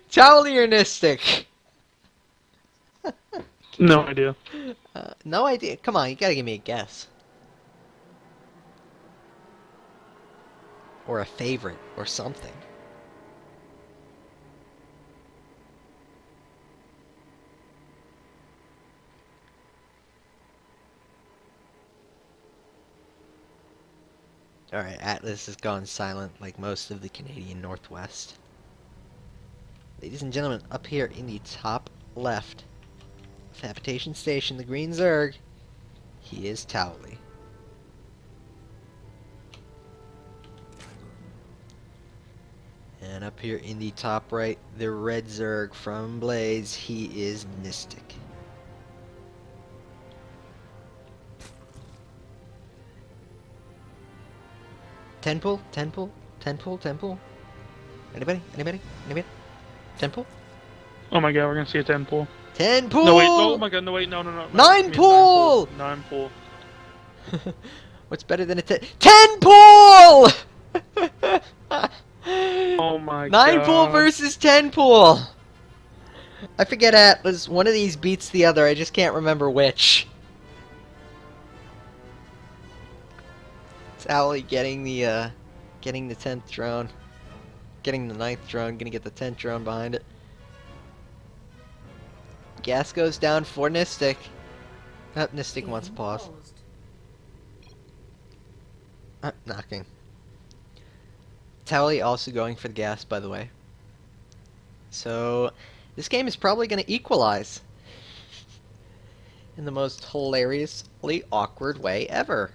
Towleie or Nistic? No idea. No idea. Come on, you gotta give me a guess. Or a favorite, or something. Alright, Atlas has gone silent like most of the Canadian Northwest. Ladies and gentlemen, up here in the top left of Habitation Station, the Green Zerg, he is Towleie. And up here in the top right, the Red Zerg from Blaze, he is Nistic. Tenpool? Tenpool? Tenpool? Tenpool? Anybody? Anybody? Anybody? Tenpool? Oh my god, we're gonna see a 10 pool. Tenpool! No wait, oh my god, no wait, no. 9-pool! 9 pool. What's better than a 10-pool? Oh my 9-pool god. versus 10-pool. I forget Atlas. One of these beats the other. I just can't remember which. It's Owlie getting the 10th drone. Getting the 9th drone. Gonna get the 10th drone behind it. Gas goes down for Nistic. Nistic wants a pause. Knocking. Towleie also going for the gas, by the way. So, this game is probably going to equalize. In the most hilariously awkward way ever.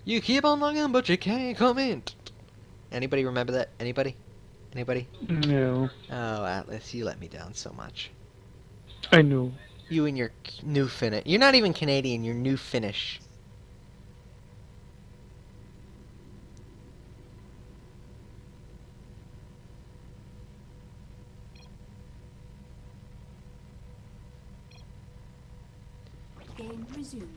You keep on looking, but you can't comment. Anybody remember that? Anybody? Anybody? No. Oh, Atlas, you let me down so much. I know. You and your new Finnish. You're not even Canadian, you're new Finnish. Game resumed.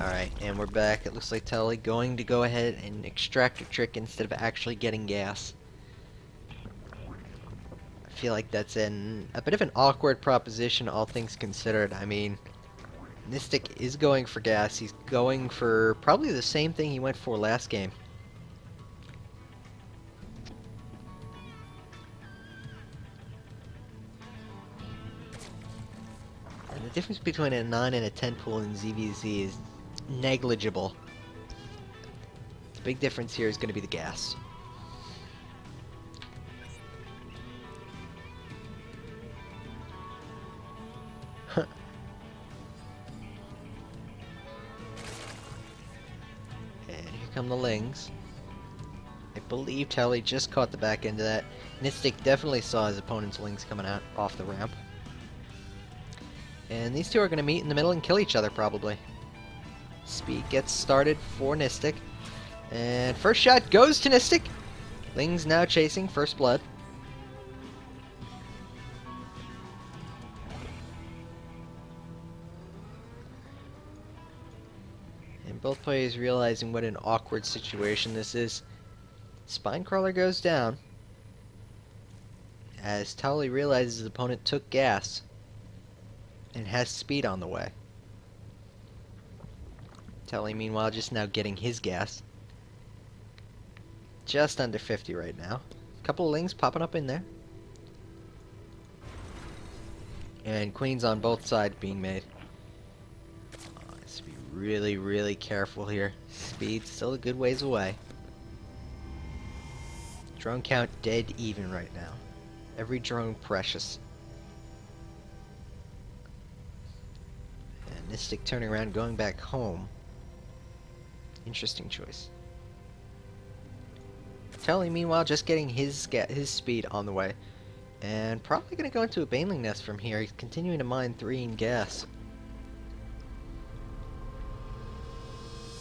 Alright, and we're back. It looks like Towleie going to go ahead and extract a trick instead of actually getting gas. I feel like that's a bit of an awkward proposition, all things considered. I mean, Nistic is going for gas. He's going for probably the same thing he went for last game. And the difference between a 9 and a 10 pool in ZVZ is negligible. The big difference here is going to be the gas. And here come the Lings. I believe Towleie just caught the back end of that. Nistic definitely saw his opponent's Lings coming out off the ramp. And these two are going to meet in the middle and kill each other, probably. Speed gets started for Nistic. And first shot goes to Nistic. Ling's now chasing first blood. And both players realizing what an awkward situation this is. Spinecrawler goes down. As Towleie realizes his opponent took gas. And has speed on the way. Towleie, meanwhile, just now getting his gas. Just under 50 right now. A couple of Lings popping up in there. And Queens on both sides being made. Oh, has to be really, really careful here. Speed's still a good ways away. Drone count dead even right now. Every drone precious. And Nistic turning around, going back home. Interesting choice. Towleie, meanwhile, just getting his speed on the way. And probably going to go into a Baneling nest from here. He's continuing to mine 3 in gas.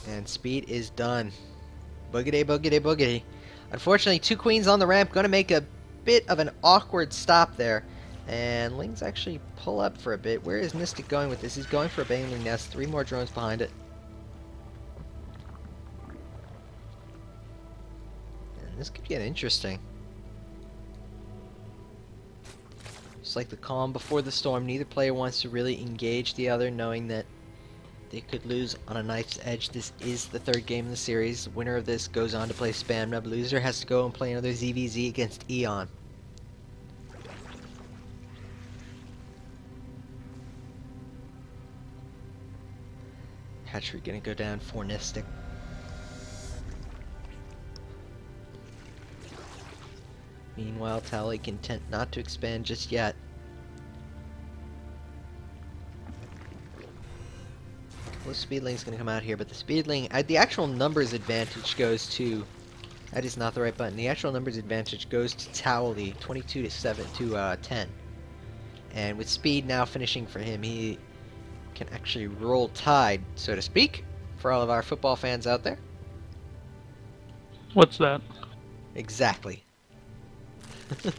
And speed is done. Boogity, boogity, boogity. Unfortunately, 2 Queens on the ramp. Going to make a bit of an awkward stop there. And Lings actually pull up for a bit. Where is Nistic going with this? He's going for a Baneling nest. 3 more drones behind it. And this could get interesting. Just like the calm before the storm, neither player wants to really engage the other, knowing that they could lose on a knife's edge. This is the 3rd game in the series. The winner of this goes on to play Spam Nub. Loser has to go and play another ZVZ against Eon. Hatchery gonna go down for Nistic. Meanwhile, Towleie content not to expand just yet. Well, Speedling's gonna come out here, but the Speedling, the actual numbers advantage goes to. That is not the right button. The actual numbers advantage goes to Towleie, 22 to 10. And with speed now finishing for him, he can actually roll tide, so to speak, for all of our football fans out there. What's that? Exactly. A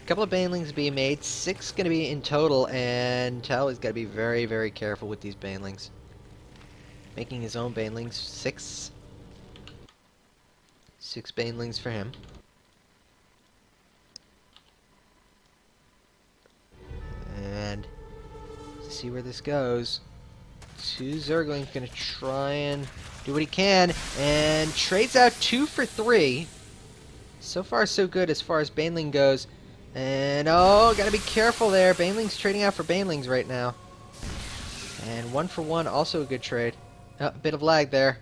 couple of banelings being made, 6 going to be in total, and Towleie's got to be very, very careful with these banelings. Making his own banelings, 6 banelings for him. And to see where this goes, 2 Zerglings going to try and do what he can, and trades out 2 for 3. So far, so good as far as Baneling goes. And, oh, gotta be careful there. Baneling's trading out for Banelings right now. And 1 for 1, also a good trade. A bit of lag there.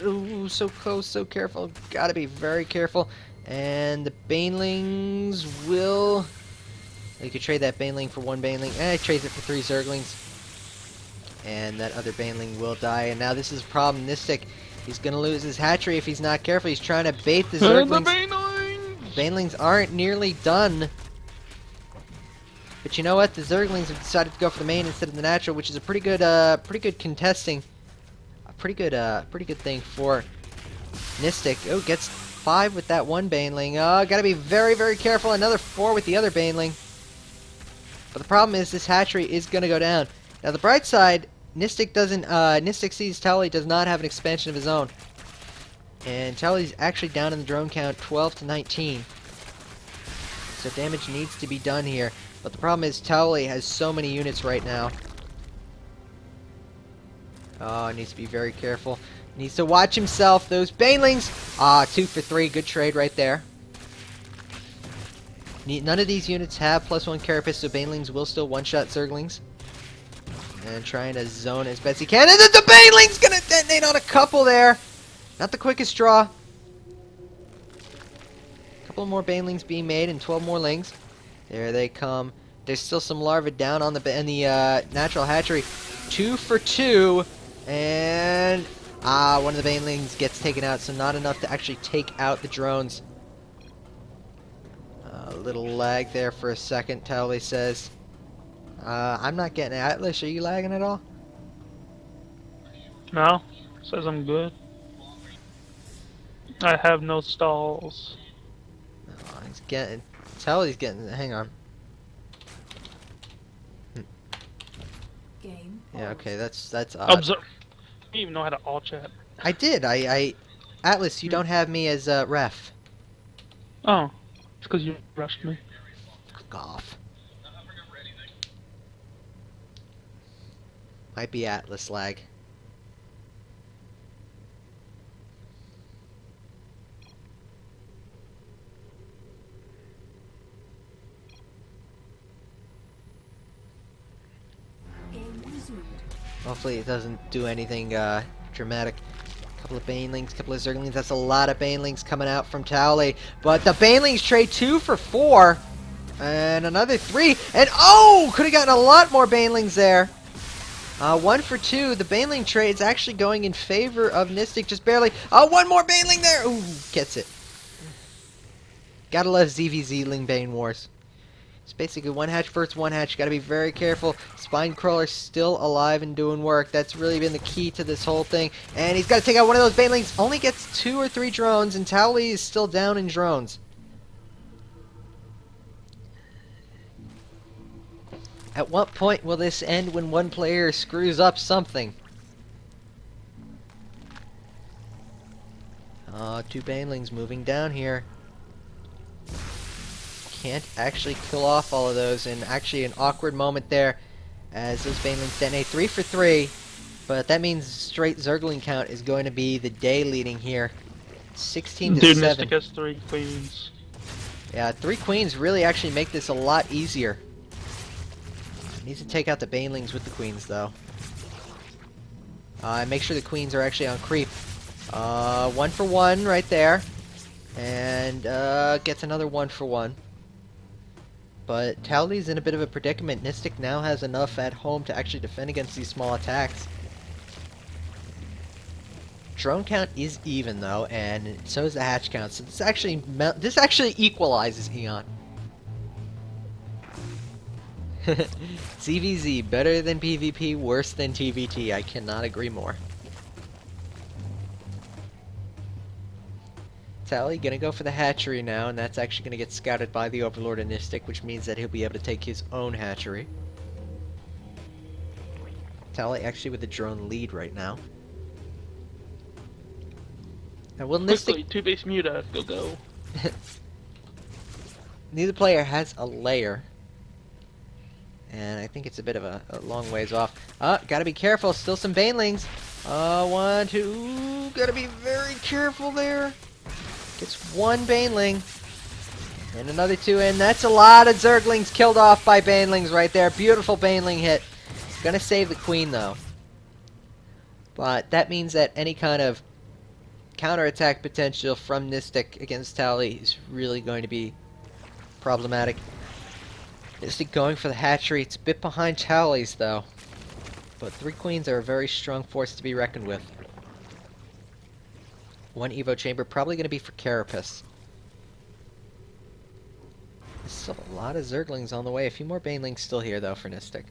Ooh, so close, so careful. Gotta be very careful. And the Banelings will... You could trade that Baneling for 1 Baneling. He trades it for 3 Zerglings. And that other Baneling will die. And now this is a problem. Nistic, he's going to lose his hatchery if he's not careful. He's trying to bait the Zerglings. Banelings aren't nearly done. But you know what? The Zerglings have decided to go for the main instead of the natural, which is a pretty good contesting. A pretty good thing for Nistic. Oh, gets 5 with that 1 Baneling. Oh, gotta be very, very careful. Another 4 with the other Baneling. But the problem is this hatchery is gonna go down. Now the bright side, Nistic sees Towleie does not have an expansion of his own. And Towleie's actually down in the drone count 12 to 19. So damage needs to be done here. But the problem is Towleie has so many units right now. Oh, needs to be very careful. Needs to watch himself. Those Banelings. 2 for 3. Good trade right there. None of these units have +1 carapace, so Banelings will still one-shot Zerglings. And trying to zone as best he can. And then the Baneling's gonna detonate on a couple there. Not the quickest draw. A couple more Banelings being made and 12 more Lings. There they come. There's still some larvae down on the natural hatchery. 2 for 2. And one of the Banelings gets taken out, so not enough to actually take out the drones. A little lag there for a second, Towleie says. I'm not getting it. Atlas, are you lagging at all? No. Says I'm good. I have no stalls. Oh, he's getting... Towleie's getting... Hang on. Game. Yeah, okay, that's odd. Observe. I didn't even know how to all chat. I did. Atlas, you don't have me as ref. Oh. It's because you rushed me. Fuck off. Might be Atlas lag. Game resumed. Hopefully it doesn't do anything dramatic. Couple of Banelings, couple of Zerglings. That's a lot of Banelings coming out from Towleie. But the Banelings trade 2 for 4. And another 3. And oh! Could have gotten a lot more Banelings there. 1 for 2. The Baneling trade is actually going in favor of Nistic, just barely. One more Baneling there! Ooh, gets it. Gotta love ZVZ Ling Bane Wars. It's basically 1 hatch versus 1 hatch. Gotta be very careful. Spine Crawler still alive and doing work. That's really been the key to this whole thing. And he's gotta take out one of those Banelings. Only gets 2 or 3 drones, and Towleie is still down in drones. At what point will this end when one player screws up something? Two banelings moving down here. Can't actually kill off all of those, and actually an awkward moment there as those banelings detonate 3 for 3. But that means straight Zergling count is going to be the day leading here. 16 to Dude, 7. Nistic has 3 queens. Yeah, 3 queens really actually make this a lot easier. Needs to take out the banelings with the queens though. And make sure the queens are actually on creep. 1 for 1 right there. And gets another 1 for 1. But Towleie's in a bit of a predicament. Nistic now has enough at home to actually defend against these small attacks. Drone count is even though, and so is the hatch count. So this actually equalizes Eon. ZVZ, better than PvP, worse than TVT. I cannot agree more. Towleie gonna go for the hatchery now, and that's actually gonna get scouted by the Overlord and Nistic, which means that he'll be able to take his own hatchery. Towleie actually with the drone lead right now. Now will Quickly, Nistic... 2 base Muta, go. Neither player has a layer. And I think it's a bit of a long ways off. Gotta be careful, still some banelings. 1, 2, gotta be very careful there. Gets 1 baneling. And another 2 in. That's a lot of Zerglings killed off by banelings right there. Beautiful baneling hit. Gonna save the queen though. But that means that any kind of counterattack potential from Nistic against Towleie is really going to be problematic. Nistic going for the hatchery. It's a bit behind Towleie's though. But 3 queens are a very strong force to be reckoned with. 1 Evo chamber, probably going to be for Carapace. There's still a lot of Zerglings on the way. A few more banelings still here though for Nistic.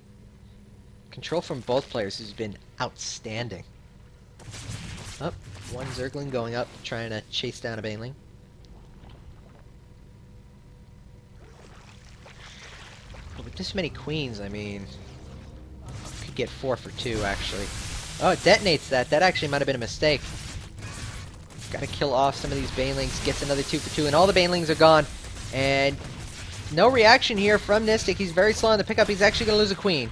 Control from both players has been outstanding. Up, 1 Zergling going up, trying to chase down a baneling. But with this many queens, I mean, could get 4 for 2 actually. Oh, it detonates that. That actually might have been a mistake. Gotta kill off some of these banelings. Gets another 2 for 2, and all the banelings are gone. And no reaction here from Nistic. He's very slow on the pickup. He's actually gonna lose a queen.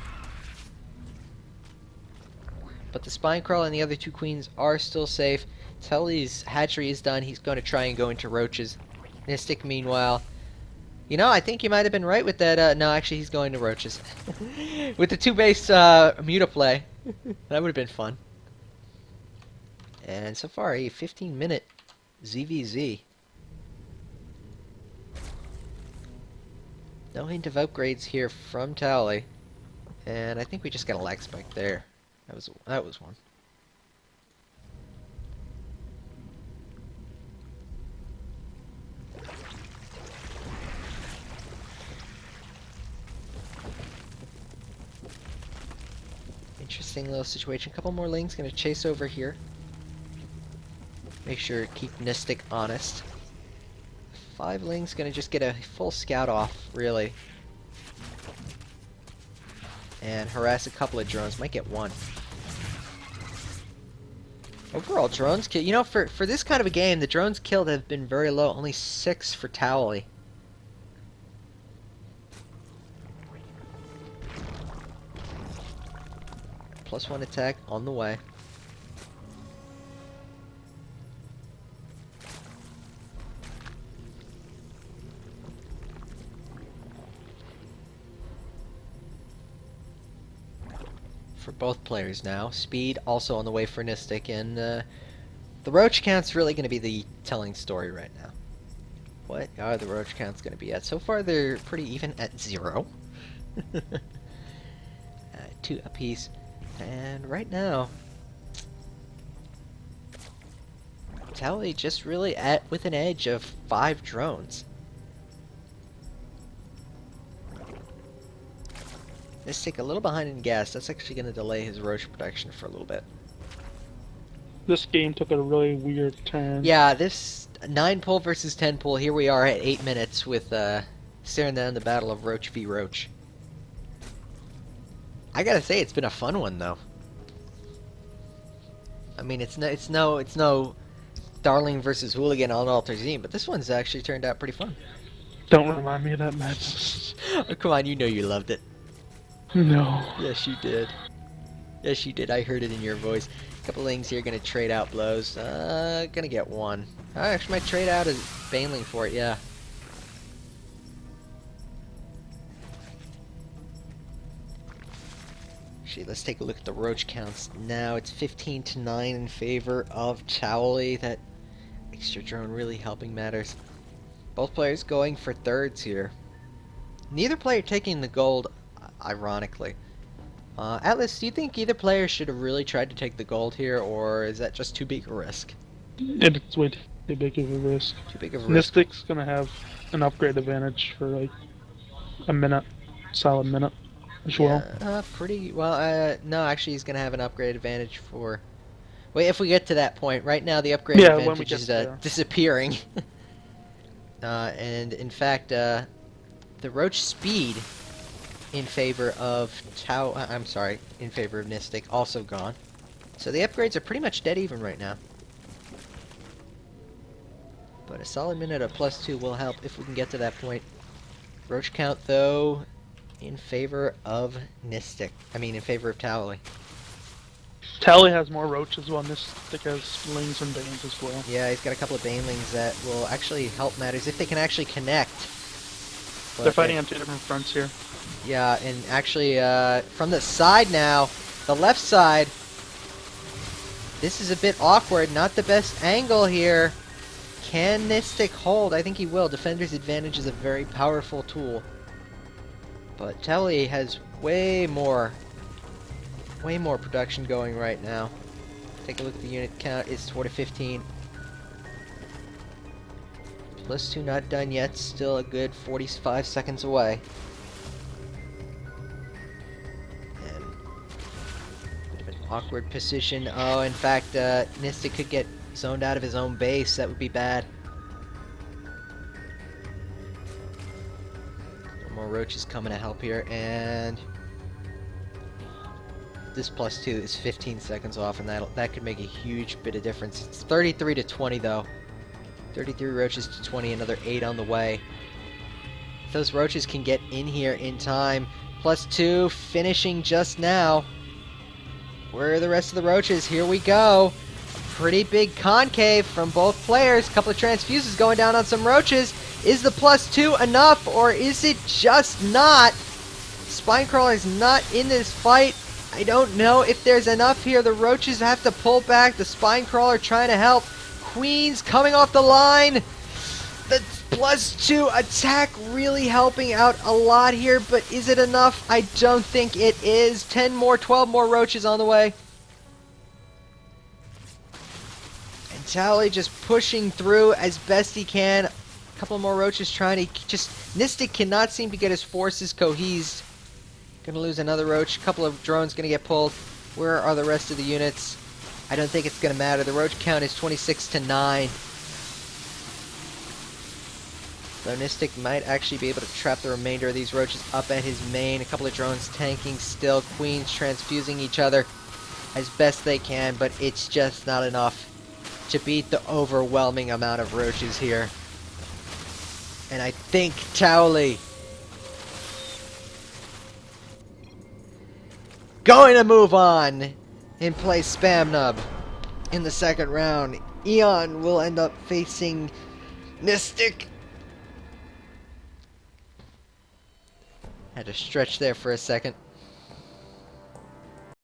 But the Spine Crawl and the other 2 queens are still safe. Towleie's hatchery is done. He's going to try and go into roaches. Nistic, meanwhile, you know, I think you might have been right with that. No, actually, he's going to roaches. With the 2 base Muta play. That would have been fun. And so far, a 15-minute ZVZ. No hint of upgrades here from Towleie. And I think we just got a lag spike there. That was one. Interesting little situation. A couple more lings gonna chase over here. Make sure to keep Nistic honest. 5 lings gonna just get a full scout off, really. And harass a couple of drones. Might get 1. Overall, drones kill. You know, for this kind of a game, the drones killed have been very low. Only 6 for Towleie. +1 attack on the way. For both players now. Speed also on the way for Nistic, and the roach count's really going to be the telling story right now. What are the roach counts going to be at? So far they're pretty even at 0. 2 apiece. And right now, Towleie just really with an edge of 5 drones. Nistic a little behind in gas. That's actually going to delay his roach production for a little bit. This game took a really weird turn. Yeah, this 9 pull versus 10 pull. Here we are at 8 minutes with staring down the battle of Roach v Roach. I gotta say, it's been a fun one though. I mean, it's no Darling versus Hooligan on Altazine, but this one's actually turned out pretty fun. Don't remind me of that match. Oh, come on, you know you loved it. No. Yes, you did. Yes, you did. I heard it in your voice. A couple things here, gonna trade out blows. Gonna get one. I actually might trade out a Baneling for it, yeah. Actually, let's take a look at the roach counts. Now it's 15-9 in favor of Towleie. That extra drone really helping matters. Both players going for thirds here. Neither player taking the gold, ironically. Atlas, do you think either player should have really tried to take the gold here, or is that just too big a risk? It's way too big of a risk. Too big of a risk. Nistic's gonna have an upgrade advantage for like a minute, solid minute as well. Pretty well. No, actually, he's gonna have an upgrade advantage for. Wait, if we get to that point, right now the upgrade Yeah, when we advantage get is there. disappearing. And in fact, the roach speed in favor of in favor of Nistic also gone. So the upgrades are pretty much dead even right now. But a solid minute of +2 will help if we can get to that point. Roach count, though, in favor of Nistic. I mean, in favor of Towleie. Towleie has more roaches while Nistic has slings and banes as well. Yeah, he's got a couple of Banelings that will actually help matters if they can actually connect. But They're fighting on two different fronts here. Yeah, and actually, from the side now, the left side, this is a bit awkward. Not the best angle here. Can Nistic hold? I think he will. Defender's advantage is a very powerful tool. But Towleie has way more production going right now. Take a look at the unit count. It's 4 to 15. +2 not done yet. Still a good 45 seconds away. And bit of an awkward position. Oh, in fact, Nistic could get zoned out of his own base. That would be bad. More roaches coming to help here, and this +2 is 15 seconds off, and that could make a huge bit of difference. It's 33 to 20 though. 33 roaches to 20, another 8 on the way. If those roaches can get in here in time, +2 finishing just now. Where are the rest of the roaches? Here we go. A pretty big concave from both players. A couple of transfuses going down on some roaches. Is the +2 enough, or is it just not? Spinecrawler's not in this fight. I don't know if there's enough here. The roaches have to pull back. The Spinecrawler trying to help. Queens coming off the line. The +2 attack really helping out a lot here, but is it enough? I don't think it is. 10 more, 12 more roaches on the way. And Towleie just pushing through as best he can. A couple more roaches trying to just... Nistic cannot seem to get his forces cohesed. Gonna lose another roach. A couple of drones gonna get pulled. Where are the rest of the units? I don't think it's gonna matter. The roach count is 26 to 9. So Nistic might actually be able to trap the remainder of these roaches up at his main. A couple of drones tanking still. Queens transfusing each other as best they can, but it's just not enough to beat the overwhelming amount of roaches here. And I think Towleie going to move on and play Spam Nub in the second round. Eon will end up facing Nistic. Had to stretch there for a second.